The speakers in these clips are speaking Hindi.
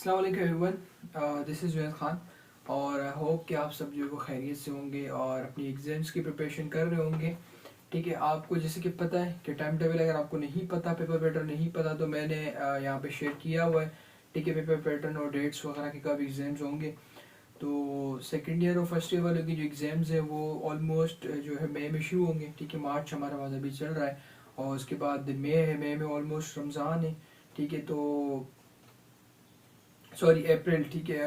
अस्सलाम वालेकुम everyone, this is Junaid Khan. और आई होप कि आप सब जो है वो खैरियत से होंगे और अपनी एग्ज़ाम्स की प्रिपरेशन कर रहे होंगे। ठीक है, आपको जैसे कि पता है कि टाइम टेबल अगर आपको नहीं पता, पेपर पैटर्न नहीं पता, तो मैंने यहाँ पे शेयर किया हुआ है। ठीक है, पेपर पैटर्न और डेट्स वगैरह के कब एग्ज़ाम्स होंगे। तो सेकेंड ईयर और फर्स्ट ईयर वालों की जो एग्ज़ाम्स है वो ऑलमोस्ट जो है मई में शुरू होंगे। ठीक है, मार्च हमारा पास अभी चल रहा है और उसके बाद मई है, मई में ऑलमोस्ट रमज़ान है। ठीक है, तो सॉरी अप्रैल, ठीक है,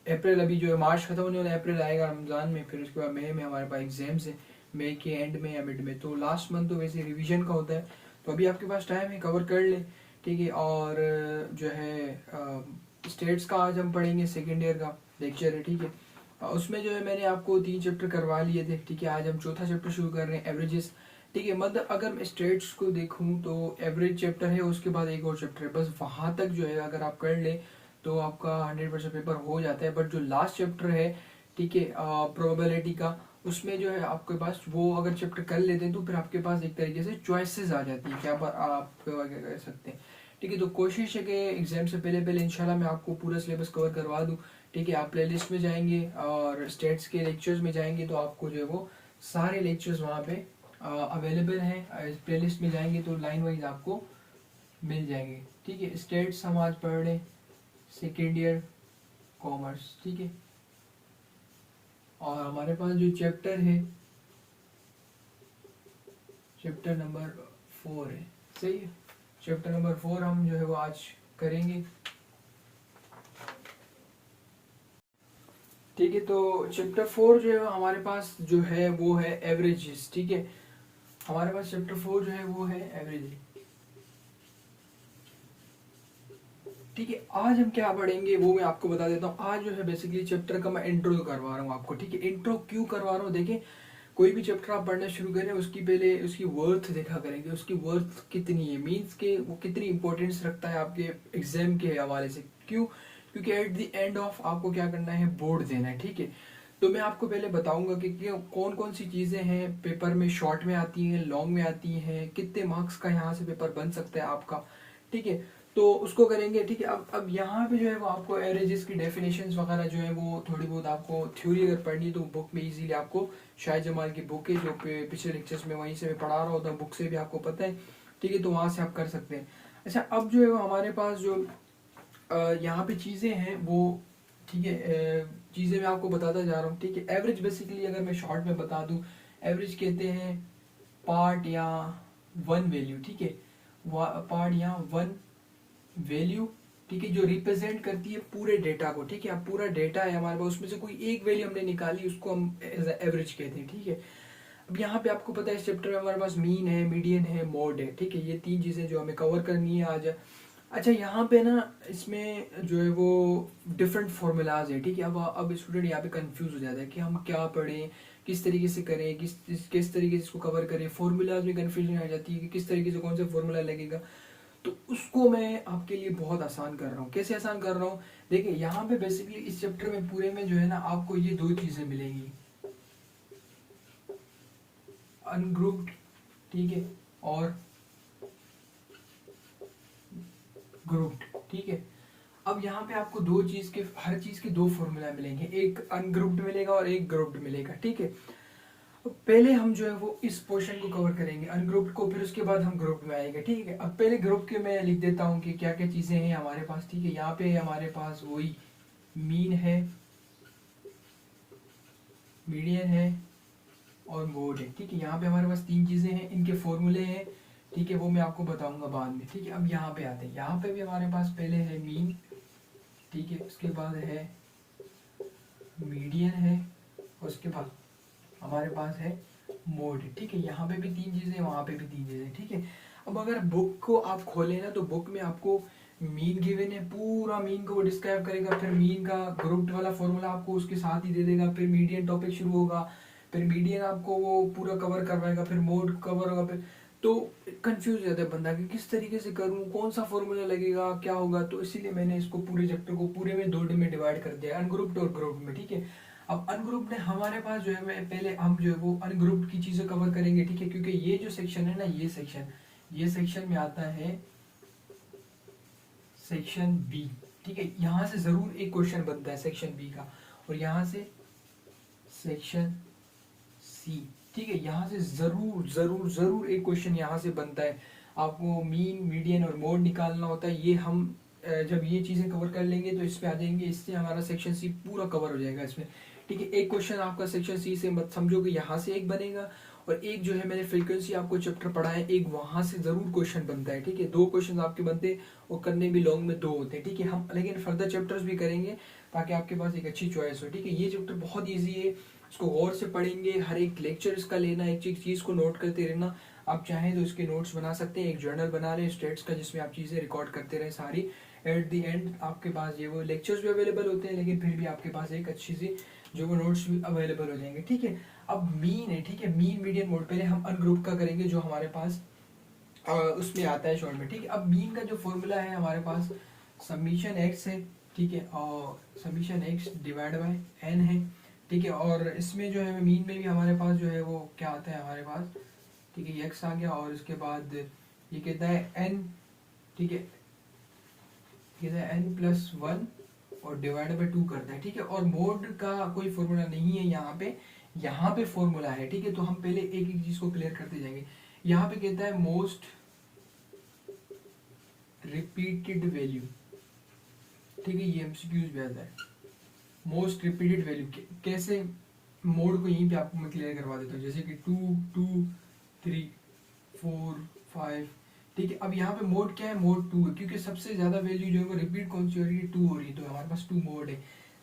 अप्रैल अभी जो है मार्च खत्म होने वाला है, अप्रैल आएगा रमज़ान में, फिर उसके बाद मई में हमारे पास एग्जाम्स है, मई के एंड में या मिड में। तो लास्ट मंथ तो वैसे रिवीजन का होता है, तो अभी आपके पास टाइम है, कवर कर ले। ठीक है, और जो है स्टेट्स का आज हम पढ़ेंगे, सेकेंड ईयर का लेक्चर है। ठीक है, उसमें जो है मैंने आपको 3 चैप्टर करवा लिए थे। ठीक है, आज हम चौथा चैप्टर शुरू कर रहे हैं, एवरेजेस। ठीक है, मतलब अगर मैं स्टेट्स को देखूं तो एवरेज चैप्टर है, उसके बाद एक और चैप्टर है, बस वहां तक जो है अगर आप कर ले तो आपका 100% पेपर हो जाता है। बट जो लास्ट चैप्टर है, ठीक है, प्रोबेबिलिटी का, उसमें जो है आपके पास वो अगर चैप्टर कर लेते हैं तो फिर आपके पास एक तरीके से चॉइसेस आ जाती है, क्या पर आप क्या कर सकते हैं। ठीक है, तो कोशिश है कि एग्जाम से पहले पहले इंशाल्लाह मैं आपको पूरा सिलेबस कवर करवा दूं। ठीक है, आप प्लेलिस्ट में जाएंगे और स्टेट्स के लेक्चर्स में जाएंगे तो आपको जो है वो सारे लेक्चर्स वहाँ पे अवेलेबल हैं। प्लेलिस्ट में जाएंगे तो लाइन वाइज आपको मिल जाएंगे। ठीक है, स्टेट्स हम आज पढ़ रहे हैं, सेकेंड ईयर कॉमर्स। ठीक है, और हमारे पास जो चैप्टर है चैप्टर नंबर 4 है। सही है, चैप्टर नंबर 4 हम जो है वो आज करेंगे। ठीक है, तो चैप्टर 4 जो है हमारे पास जो है वो है एवरेजेस। ठीक है, हमारे पास चैप्टर 4 जो है वो है एवरेज। ठीक है, आज हम क्या पढ़ेंगे वो मैं आपको बता देता हूँ। आज जो है बेसिकली चैप्टर का मैं इंट्रो करवा रहा हूँ आपको। ठीक है, इंट्रो क्यों करवा रहा हूँ, देखें, कोई भी चैप्टर आप पढ़ना शुरू करें उसकी पहले उसकी वर्थ देखा करेंगे, उसकी वर्थ कितनी है, मीन्स के वो कितनी इंपॉर्टेंस रखता है आपके एग्जाम के हवाले से। क्यों? क्योंकि एट द एंड ऑफ आपको क्या करना है, बोर्ड देना है। ठीक है, तो मैं आपको पहले बताऊंगा कि कौन कौन सी चीज़ें हैं पेपर में शॉर्ट में आती हैं, लॉन्ग में आती हैं, कितने मार्क्स का यहाँ से पेपर बन सकता है आपका। ठीक है, तो उसको करेंगे। ठीक है, अब यहाँ पे जो है वो आपको एवरेजेस की डेफिनेशंस वगैरह जो है वो थोड़ी बहुत आपको थ्योरी अगर पढ़नी है तो बुक में इजीली आपको, शाहिद जमाल की बुक है जो पिछले लेक्चर्स में वहीं से मैं पढ़ा रहा होता हूँ, बुक से भी आपको पता है। ठीक है, तो वहाँ से आप कर सकते हैं। अच्छा, अब जो है वो हमारे पास जो यहाँ पे चीज़ें हैं वो, ठीक है, चीज़ें मैं आपको बताता जा रहा हूँ। ठीक है, एवरेज बेसिकली अगर मैं शॉर्ट में बता दूँ, एवरेज कहते हैं पार्ट या वन वैल्यू। ठीक है, पार्ट या वन वैल्यू, ठीक है, जो रिप्रेजेंट करती है पूरे डेटा को। ठीक है, अब पूरा डेटा है हमारे पास, उसमें से कोई एक वैल्यू हमने निकाली, उसको हम एज एवरेज कहते हैं। ठीक है, अब यहाँ पे आपको पता है इस चैप्टर में हमारे पास मीन है, मीडियन है, मोड है। ठीक है, ये 3 चीज़ें जो हमें कवर करनी है आज। अच्छा, यहाँ पे ना इसमें जो है वो डिफरेंट फॉर्मूलाज है। ठीक है, अब स्टूडेंट यहाँ पे कंफ्यूज हो जाता है कि हम क्या पढ़ें, किस तरीके से करें, किस तरीके से इसको कवर करें। फॉर्मूलाज में कंफ्यूजन आ जाती है कि किस तरीके से कौन सा फॉर्मूला लगेगा। तो उसको मैं आपके लिए बहुत आसान कर रहा हूँ। कैसे आसान कर रहा हूँ, देखिए, यहाँ पे बेसिकली इस चैप्टर में पूरे में जो है ना आपको ये 2 चीज़ें मिलेंगी, अनग्रुप्ड, ठीक है, और ग्रुप्ड। ठीक है, अब यहाँ पे आपको हर चीज के 2 फॉर्मूला मिलेंगे, एक अनग्रुप्ड मिलेगा और एक ग्रुप्ड मिलेगा। ठीक है, तो पहले हम जो है वो इस पोर्शन को कवर करेंगे, अनग्रुप्ड को, फिर उसके बाद हम ग्रुप में आएंगे। ठीक है, अब पहले ग्रुप के मैं लिख देता हूँ कि क्या क्या चीजें हैं हमारे पास। ठीक है, यहाँ पे हमारे पास वही मीन है, मीडियन है और मोड है। ठीक है, यहाँ पे हमारे पास 3 चीजें हैं, इनके फॉर्मूले हैं। ठीक है, वो मैं आपको बताऊंगा बाद में। ठीक है, अब यहाँ पे आते हैं, यहाँ पे भी हमारे पास पहले है मीन, ठीक है, उसके बाद है मीडियन है, और उसके बाद हमारे पास है मोड। ठीक है, यहाँ पे भी 3 चीजें, वहां पे भी 3 चीजें। ठीक है, अब अगर बुक को आप खोलें ना तो बुक में आपको मीन गिवन है, पूरा मीन को वो डिस्क्राइब करेगा, फिर मीन का ग्रुप्ड वाला फॉर्मूला आपको उसके साथ ही दे देगा, फिर मीडियन टॉपिक शुरू होगा, फिर मीडियन आपको वो पूरा कवर करवाएगा, फिर मोड कवर होगा, फिर तो कंफ्यूज हो जाता है बंदा कि किस तरीके से करूँ, कौन सा फॉर्मूला लगेगा, क्या होगा। तो इसीलिए मैंने इसको पूरे चैप्टर को पूरे में 2 में डिवाइड कर दिया, अनग्रुप्ड और ग्रुप्ड में। ठीक है, अब अनग्रुप्ड में हमारे पास जो है, मैं पहले हम जो है वो अनग्रुप्ड की चीजें कवर करेंगे। ठीक है, क्योंकि ये जो सेक्शन है ना, ये सेक्शन में आता है सेक्शन बी। ठीक है, यहाँ से जरूर एक क्वेश्चन बनता है सेक्शन बी का, और यहाँ से सेक्शन सी। ठीक है, यहाँ से जरूर जरूर जरूर एक क्वेश्चन यहाँ से बनता है। आपको मीन, मीडियन और मोड निकालना होता है। ये हम जब ये चीज़ें कवर कर लेंगे तो इस पे आ जाएंगे, इससे हमारा सेक्शन सी पूरा कवर हो जाएगा इसमें। ठीक है, एक क्वेश्चन आपका सेक्शन सी से मत समझो कि यहाँ से एक बनेगा, और एक जो है मैंने फ्रीक्वेंसी आपको चैप्टर पढ़ा है, एक वहाँ से जरूर क्वेश्चन बनता है। ठीक है, दो क्वेश्चन आपके बनते हैं, और करने भी लॉन्ग में दो होते हैं। ठीक है, हम लेकिन फर्दर चैप्टर्स भी करेंगे ताकि आपके पास एक अच्छी चॉइस हो। ठीक है, ये चैप्टर बहुत ईजी है, इसको गौर से पढ़ेंगे, हर एक लेक्चर इसका लेना, एक एक चीज़ को नोट करते रहना। आप चाहें तो इसके नोट्स बना सकते हैं, एक जर्नल बना लें स्टेट्स का, जिसमें आप चीज़ें रिकॉर्ड करते रहें सारी। एट द एंड आपके पास ये वो लेक्चर्स भी अवेलेबल होते हैं, लेकिन फिर भी आपके पास एक अच्छी सी जो वो नोट्स भी अवेलेबल हो जाएंगे। ठीक है, अब मीन है। ठीक है, मीन मीडियन मोड पहले हम अनग्रुप का करेंगे, जो हमारे पास उसमें आता है शॉर्ट में। ठीक है, अब मीन का जो फॉर्मूला है हमारे पास समीशन एक्स है। ठीक है, और summation x divide by n है। ठीक है, और इसमें जो है मीन में भी हमारे पास जो है वो क्या आता है हमारे पास, ठीक है, एक्स आ गया, और इसके बाद ये कहता है एन। ठीक है, कहता है एन प्लस वन और डिवाइड बाय टू करता है। ठीक है, और मोड का कोई फॉर्मूला नहीं है यहाँ पे फॉर्मूला है। ठीक है, तो हम पहले एक एक चीज को क्लियर करते जाएंगे। यहाँ पे कहता है मोस्ट रिपीटेड वैल्यू। ठीक है, ये एमसीक्यूज भी आता है, मोस्ट रिपीटेड वैल्यू कैसे। मोड को यहीं पे आपको मैं क्लियर करवा देता हूँ, जैसे कि 2 2 3 4 5। ठीक है, अब यहाँ पे मोड क्या है, मोड 2 है, क्योंकि सबसे ज्यादा वैल्यू जो है वो रिपीट कौन सी हो रही है, 2 हो रही है, तो हमारे पास 2 मोड है।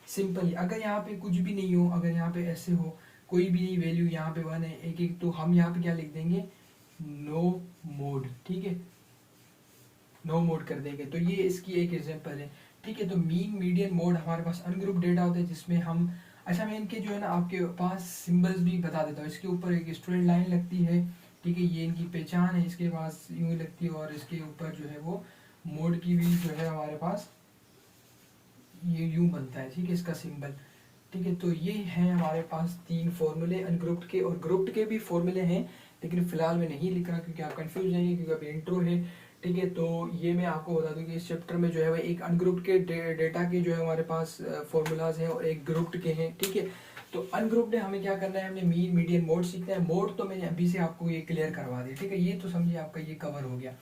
सिंपल ही, अगर यहाँ पे कुछ भी नहीं हो, अगर यहाँ पे ऐसे हो कोई भी नहीं वैल्यू, यहाँ पे 1 है एक एक, तो हम यहाँ पे क्या लिख देंगे, नो मोड। ठीक है, नो मोड कर देंगे, तो ये इसकी एक एग्जांपल है। ठीक है, तो मीन मीडियन मोड हमारे पास अनग्रुप डेटा होता है, जिसमें हम, अच्छा मैं इनके जो है ना आपके पास सिंबल्स भी बता देता हूँ। इसके ऊपर एक स्ट्रेट लाइन लगती है। ठीक है, ये इनकी पहचान है, इसके पास यूं लगती है, और इसके ऊपर जो है वो मोड की भी जो है हमारे पास ये यूं बनता है। ठीक है, इसका सिंबल। ठीक है, तो ये हैं हमारे पास तीन फॉर्मूले अनग्रुप्ड के, और ग्रुप्ड के भी फॉर्मूले हैं, लेकिन फिलहाल मैं नहीं लिख रहा क्योंकि आप कंफ्यूज जाएंगे, क्योंकि अभी इंट्रो है। ठीक है, तो ये मैं आपको बता दूं कि इस चैप्टर में जो है वो एक अनग्रुप्ड के डेटा के जो है हमारे पास फॉर्मूलाज हैं, और एक ग्रुप्ड के हैं। ठीक है, तो अनग्रुप्ड है, हमें क्या करना है, हमने मीन मीडियन मोड सीखना है। मोड तो मैंने अभी से आपको ये क्लियर करवा दिया। ठीक है, ये तो समझिए आपका ये कवर हो गया।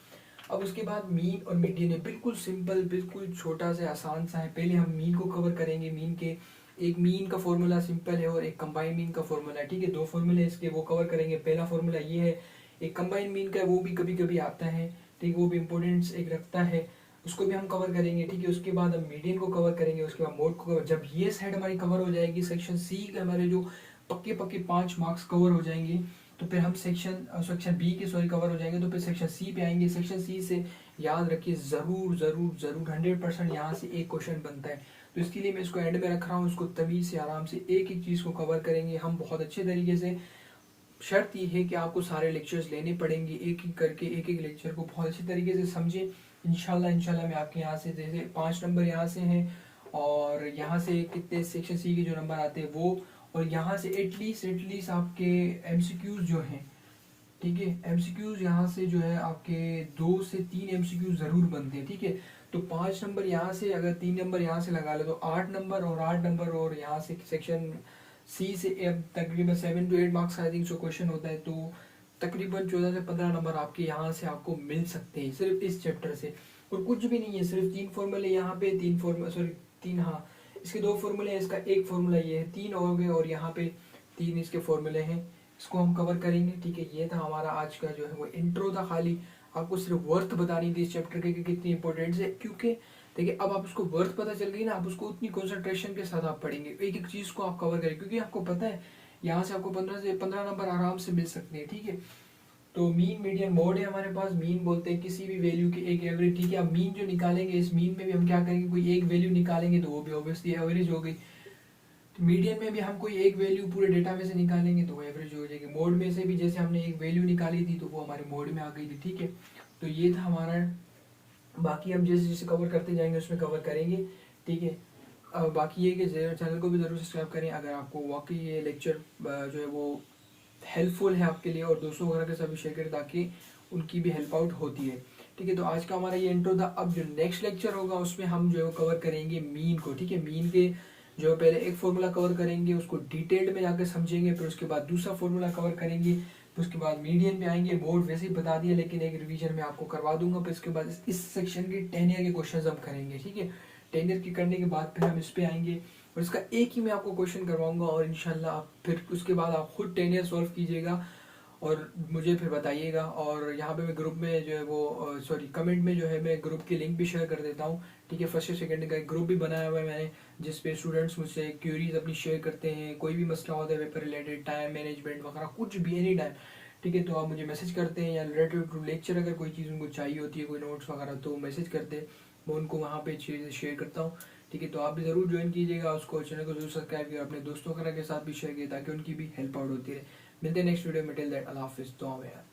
अब उसके बाद मीन और मीडियन है, बिल्कुल सिंपल, बिल्कुल छोटा सा आसान सा है। पहले हम मीन को कवर करेंगे। मीन के एक मीन का फॉर्मूला सिंपल है, और एक कंबाइन मीन का फॉर्मूला है। ठीक है, दो फॉर्मूले इसके वो कवर करेंगे। पहला फॉर्मूला ये है, एक कंबाइन मीन का, वो भी कभी कभी आता है। ठीक है, वो भी इंपॉर्टेंस एक रखता है, उसको भी हम कवर करेंगे। ठीक है, उसके बाद हम मीडियन को कवर करेंगे, उसके बाद मोड को कवर। जब ये साइड हमारी कवर हो जाएगी, सेक्शन सी के हमारे जो पक्के पक्के 5 मार्क्स कवर हो जाएंगे, तो फिर हम सेक्शन बी के सॉरी कवर हो जाएंगे, तो फिर सेक्शन सी पे आएंगे। सेक्शन सी से याद रखिए जरूर जरूर जरूर 100% यहाँ से एक क्वेश्चन बनता है, तो इसके लिए मैं इसको एंड में रख रहा हूँ। इसको तमीज से आराम से एक एक चीज़ को कवर करेंगे हम बहुत अच्छे तरीके से। शर्त ये है कि आपको सारे लेक्चर्स लेने पड़ेंगे, एक एक करके एक एक लेक्चर को बहुत अच्छे तरीके से समझें। इंशाल्लाह मैं आपके यहाँ से, जैसे 5 नंबर यहाँ से हैं, और यहाँ से कितने सेक्शन सी के जो नंबर आते हैं वो, और यहाँ से एटलीस्ट आपके एमसीक्यूज जो हैं, ठीक है, एमसीक्यूज यहाँ से जो है आपके 2 से 3 एमसीक्यूज जरूर बनते हैं। ठीक है, तो 5 नंबर यहाँ से, अगर 3 नंबर यहाँ से लगा लो तो 8 नंबर, और 8 नंबर और यहाँ से सेक्शन सी से तकरीबन 7 to 8 मार्क्स आई थिंक जो क्वेश्चन होता है, तो तकरीबन 14 से 15 नंबर आपके यहाँ से आपको मिल सकते हैं सिर्फ इस चैप्टर से। और कुछ भी नहीं है, सिर्फ 3 फॉर्मूले यहाँ पे, 3 फॉर्मूला सॉरी 3, हाँ इसके 2 फॉर्मूले हैं, इसका एक फॉर्मूला ये है, 3 हो गए, और यहाँ पे 3 इसके फॉर्मूले हैं, इसको हम कवर करेंगे। ठीक है, ये था हमारा आज का जो है वो इंट्रो था, खाली आपको सिर्फ वर्थ बतानी थी इस चैप्टर के कि कितनी इंपॉर्टेंट है। क्योंकि देखिए अब आप उसको वर्थ पता चल गई ना, आप उसको उतनी कंसंट्रेशन के साथ आप पढ़ेंगे, एक एक चीज को आप कवर करें, क्योंकि आपको पता है यहाँ से आपको 15 से 15 नंबर आराम से मिल सकते हैं। ठीक है, तो मीन मीडियन मोड है हमारे पास। मीन बोलते हैं किसी भी वैल्यू की एक एवरेज। ठीक है, अब मीन जो निकालेंगे, इस मीन में भी हम क्या करेंगे, कोई एक वैल्यू निकालेंगे, तो वो भी ऑब्वियसली एवरेज हो गई। मीडियन में भी हम कोई एक वैल्यू पूरे डेटा में से निकालेंगे, तो वो एवरेज हो जाएगी। मोड में से भी जैसे हमने एक वैल्यू निकाली थी, तो वो हमारे मोड में आ गई थी। ठीक है, तो ये था हमारा, बाकी हम जैसे जैसे कवर करते जाएंगे उसमें कवर करेंगे। ठीक है, बाकी ये कि चैनल को भी ज़रूर सब्सक्राइब करें अगर आपको वाकई ये लेक्चर जो है वो हेल्पफुल है आपके लिए, और दोस्तों वगैरह के साथ भी शेयर करें ताकि उनकी भी हेल्प आउट होती है। ठीक है। तो आज का हमारा ये इंट्रो था। अब जो नेक्स्ट लेक्चर होगा उसमें हम जो है कवर करेंगे मीन को, ठीक है। मीन के जो पहले एक फॉर्मूला कवर करेंगे, उसको डिटेल्ड में जाकर समझेंगे, फिर उसके बाद दूसरा फॉर्मूला कवर करेंगे, फिर उसके बाद मीडियन पे आएंगे। बोर्ड वैसे ही बता दिया लेकिन एक रिवीजन में आपको करवा दूंगा। फिर उसके बाद इस सेक्शन के 10 ईयर के क्वेश्चन हम करेंगे, ठीक है। 10 ईयर के करने के बाद फिर हम इस पे आएंगे और इसका एक ही मैं आपको क्वेश्चन करवाऊंगा और इंशाल्लाह आप फिर उसके बाद आप खुद 10 ईयर सॉल्व कीजिएगा और मुझे फिर बताइएगा। और यहाँ पे मैं ग्रुप में जो है वो सॉरी कमेंट में जो है मैं ग्रुप की लिंक भी शेयर कर देता हूँ, ठीक है। फर्स्ट या सेकंड का एक ग्रुप भी बनाया हुआ है मैंने, जिस पे स्टूडेंट्स मुझसे क्यूरीज अपनी शेयर करते हैं, कोई भी मसला होता है पेपर रिलेटेड, टाइम मैनेजमेंट वगैरह कुछ भी, एनी टाइम, ठीक है। तो आप मुझे मैसेज करते हैं या रिलेटेड टू लेक्चर अगर कोई चीज़ उनको चाहिए होती है, कोई नोट्स वगैरह, तो मैसेज करते हैं, मैं उनको वहाँ पे चीज़ें शेयर करता हूँ, ठीक है। तो आप भी ज़रूर ज्वाइन कीजिएगा उसको, चैनल को जरूर सब्सक्राइब कीजिए, अपने दोस्तों वगैरह के साथ भी शेयर कीजिए ताकि उनकी भी हेल्प आउट होती रहे। मिलते हैं नेक्स्ट वीडियो में, टिल दैट अल्लाह हाफिज़, दुआ में यार।